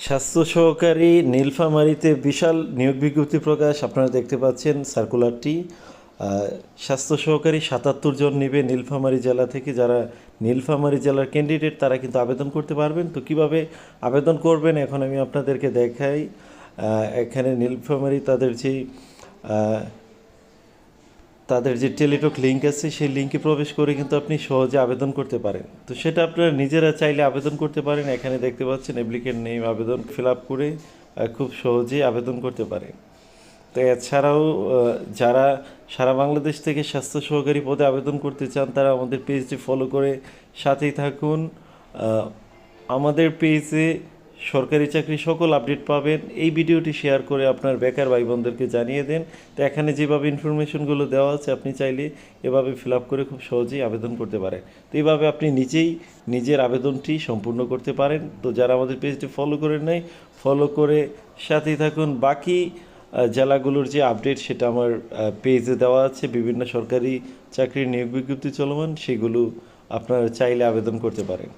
স্বাস্থ্য সহকারী নীলফামারীতে বিশাল নিয়োগ বিজ্ঞপ্তি প্রকাশ আপনারা দেখতে পাচ্ছেন সার্কুলারটি। স্বাস্থ্য সহকারী ৭৭ জন নেবে নীলফামারী জেলা থেকে। যারা নীলফামারী জেলার ক্যান্ডিডেট তারা কিন্তু আবেদন করতে পারবেন। তো কিভাবে আবেদন করবেন এখন আমি আপনাদেরকে দেখাই। এখানে নীলফামারী তাদের যে টেলিটক লিঙ্ক আছে সেই লিঙ্কে প্রবেশ করে কিন্তু আপনি সহজে আবেদন করতে পারেন। তো সেটা আপনারা নিজেরা চাইলে আবেদন করতে পারেন। এখানে দেখতে পাচ্ছেন অ্যাপ্লিকেন্ট নেম, আবেদন ফিল আপ করে খুব সহজেই আবেদন করতে পারেন। তো এছাড়াও যারা সারা বাংলাদেশ থেকে স্বাস্থ্য সহকারী পদে আবেদন করতে চান তারা আমাদের পেজটি ফলো করে সাথেই থাকুন। আমাদের পেজে সরকারি চাকরি সকল আপডেট পাবেন। এই ভিডিওটি শেয়ার করে আপনার বেকার ভাই বোনদেরকে জানিয়ে দেন। তো এখানে যেভাবে ইনফরমেশনগুলো দেওয়া আছে আপনি চাইলে এভাবে ফিল আপ করে খুব সহজেই আবেদন করতে পারেন। তো এইভাবে আপনি নিজেই নিজের আবেদনটি সম্পূর্ণ করতে পারেন। তো যারা আমাদের পেজটি ফলো করেন নাই ফলো করে সাথেই থাকুন। বাকি জেলাগুলোর যে আপডেট সেটা আমার পেজে দেওয়া আছে। বিভিন্ন সরকারি চাকরির নিয়োগ বিজ্ঞপ্তি চলমান, সেগুলো আপনারা চাইলে আবেদন করতে পারেন।